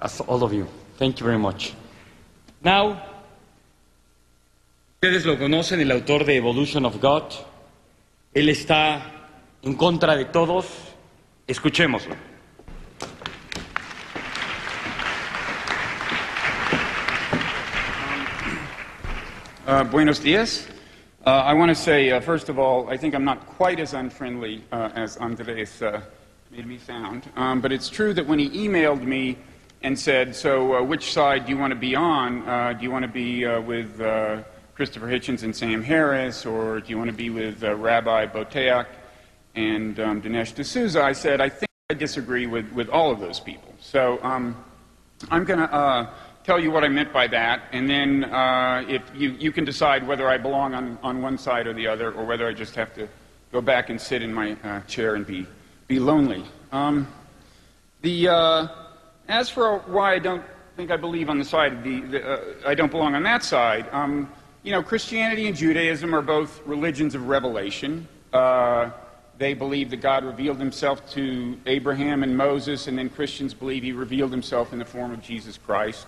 as all of you. Thank you very much. Now, ustedes lo conocen, el autor de Evolution of God. Él está en contra de todos. Escuchémoslo. Buenos días. I want to say, first of all, I think I'm not quite as unfriendly as Andres made me sound. But it's true that when he emailed me and said, so which side do you want to be on? Do you want to be with Christopher Hitchens and Sam Harris, or do you want to be with Rabbi Boteach and Dinesh D'Souza? I said, I think I disagree with all of those people. So I'm going to tell you what I meant by that, and then if you can decide whether I belong on one side or the other, or whether I just have to go back and sit in my chair and be lonely. As for why I don't think I believe on the side of I don't belong on that side, you know, Christianity and Judaism are both religions of revelation. They believe that God revealed himself to Abraham and Moses, and then Christians believe he revealed himself in the form of Jesus Christ.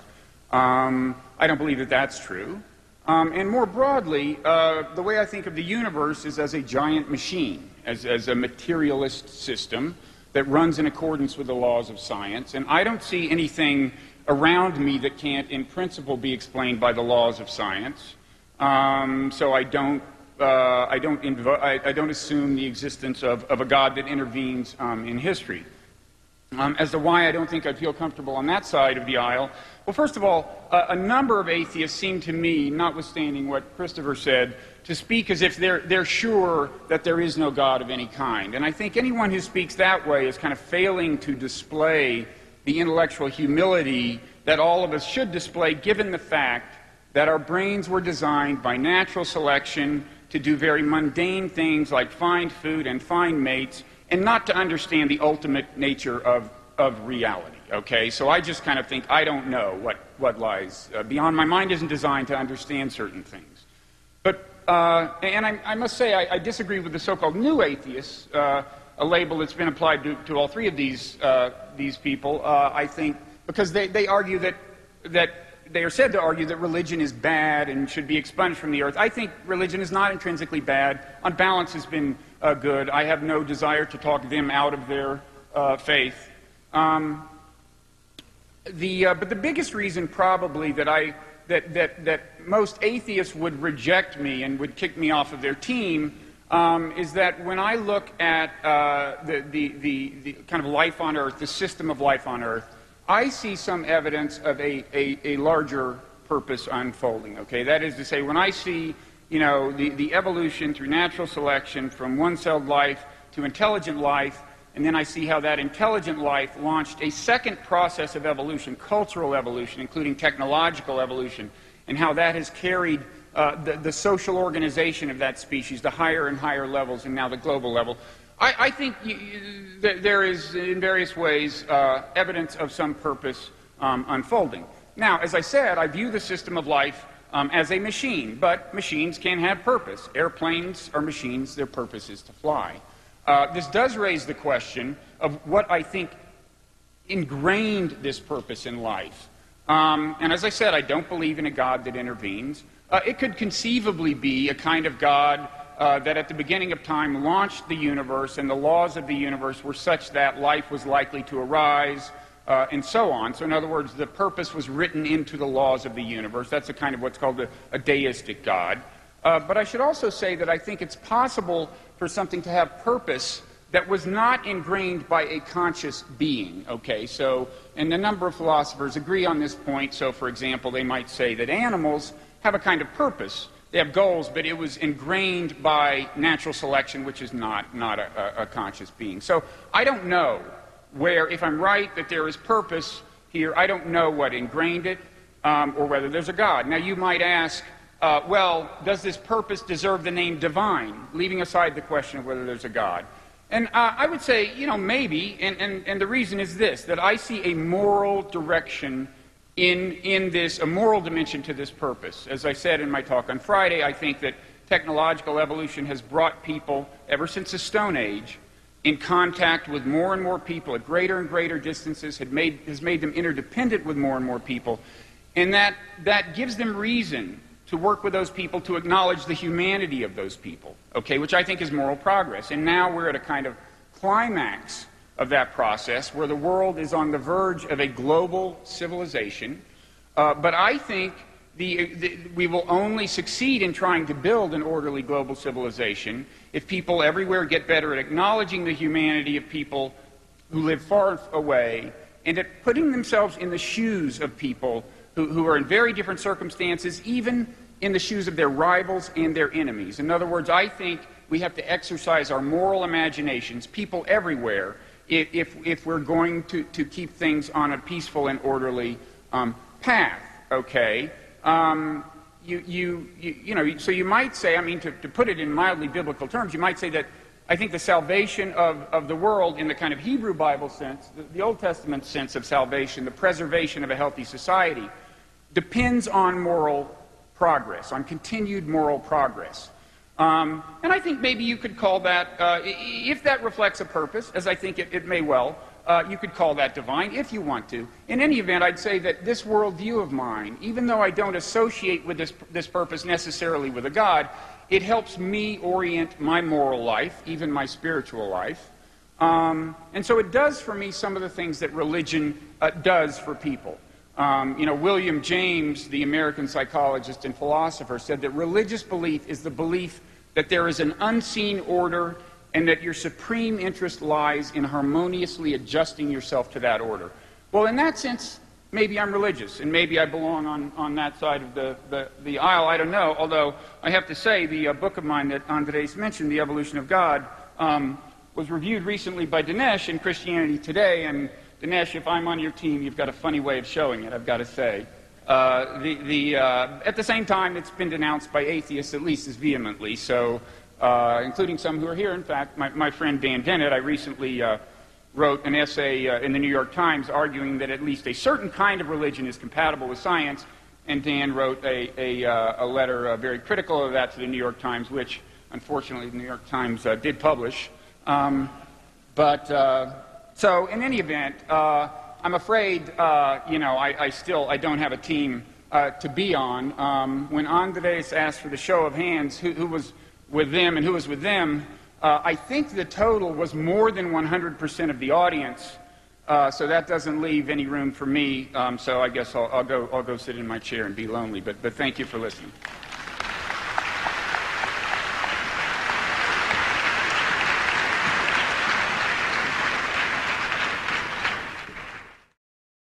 I don't believe that that's true. And more broadly, the way I think of the universe is as a giant machine, as a materialist system that runs in accordance with the laws of science. And I don't see anything around me that can't, in principle, be explained by the laws of science. So I don't assume the existence of a God that intervenes in history. As to why I don't think I'd feel comfortable on that side of the aisle, well, first of all, a number of atheists seem to me, notwithstanding what Christopher said, to speak as if they're sure that there is no God of any kind. And I think anyone who speaks that way is kind of failing to display the intellectual humility that all of us should display, given the fact that our brains were designed by natural selection to do very mundane things like find food and find mates, and not to understand the ultimate nature of reality. Okay, so I just kind of think I don't know what lies beyond. My mind isn't designed to understand certain things. But and I must say I disagree with the so-called new atheists, a label that's been applied to all three of these people. I think because they argue that they are said to argue that religion is bad and should be expunged from the earth. I think religion is not intrinsically bad. On balance, has been good. I have no desire to talk them out of their faith. But the biggest reason probably that most atheists would reject me and would kick me off of their team is that when I look at the kind of life on Earth, the system of life on Earth, I see some evidence of a larger purpose unfolding. Okay, that is to say, when I see, you know, the evolution through natural selection from one-celled life to intelligent life, and then I see how that intelligent life launched a second process of evolution, cultural evolution, including technological evolution, and how that has carried the social organization of that species to higher and higher levels, and now the global level. I think there is, in various ways, evidence of some purpose unfolding. Now, as I said, I view the system of life as a machine, but machines can have purpose. Airplanes are machines, their purpose is to fly. This does raise the question of what I think ingrained this purpose in life. And as I said, I don't believe in a God that intervenes. It could conceivably be a kind of God that at the beginning of time launched the universe, and the laws of the universe were such that life was likely to arise, and so on. So in other words, the purpose was written into the laws of the universe. That's a kind of what's called a deistic God. But I should also say that I think it's possible for something to have purpose that was not ingrained by a conscious being. Okay, so, and a number of philosophers agree on this point. So, for example, they might say that animals have a kind of purpose. They have goals, but it was ingrained by natural selection, which is not a conscious being. So I don't know where, if I'm right that there is purpose here, I don't know what ingrained it, or whether there's a God. Now you might ask, well, does this purpose deserve the name divine, leaving aside the question of whether there's a God? And I would say, you know, maybe, and the reason is this, that I see a moral direction in this, a moral dimension to this purpose. As I said in my talk on Friday, I think that technological evolution has brought people, ever since the Stone Age, in contact with more and more people at greater and greater distances, has made them interdependent with more and more people, and that gives them reason to work with those people, to acknowledge the humanity of those people, okay, which I think is moral progress. And now we're at a kind of climax of that process where the world is on the verge of a global civilization. But I think we will only succeed in trying to build an orderly global civilization if people everywhere get better at acknowledging the humanity of people who live far away and at putting themselves in the shoes of people who are in very different circumstances, even in the shoes of their rivals and their enemies. In other words, I think we have to exercise our moral imaginations, people everywhere, if we're going to keep things on a peaceful and orderly path, okay? So you might say, I mean, to put it in mildly biblical terms, you might say that I think the salvation of the world in the kind of Hebrew Bible sense, the Old Testament sense of salvation, the preservation of a healthy society, depends on moral progress, on continued moral progress. And I think maybe you could call that, if that reflects a purpose, as I think it may well, you could call that divine, if you want to. In any event, I'd say that this worldview of mine, even though I don't associate with this purpose necessarily with a God, it helps me orient my moral life, even my spiritual life. And so it does for me some of the things that religion does for people. William James, the American psychologist and philosopher, said that religious belief is the belief that there is an unseen order and that your supreme interest lies in harmoniously adjusting yourself to that order. Well, in that sense, maybe I'm religious, and maybe I belong on that side of the aisle. I don't know, although I have to say the book of mine that Andres mentioned, The Evolution of God, was reviewed recently by Dinesh in Christianity Today, and Dinesh, if I'm on your team, you've got a funny way of showing it, I've got to say. At the same time, it's been denounced by atheists at least as vehemently, so including some who are here. In fact, my friend Dan Dennett, I recently wrote an essay in the New York Times arguing that at least a certain kind of religion is compatible with science, and Dan wrote a letter very critical of that to the New York Times, which, unfortunately, the New York Times did publish. So, in any event, I'm afraid, I don't have a team to be on. When Andres asked for the show of hands, who was with them and who was with them, I think the total was more than 100% of the audience. So that doesn't leave any room for me. So I guess I'll go sit in my chair and be lonely. But thank you for listening.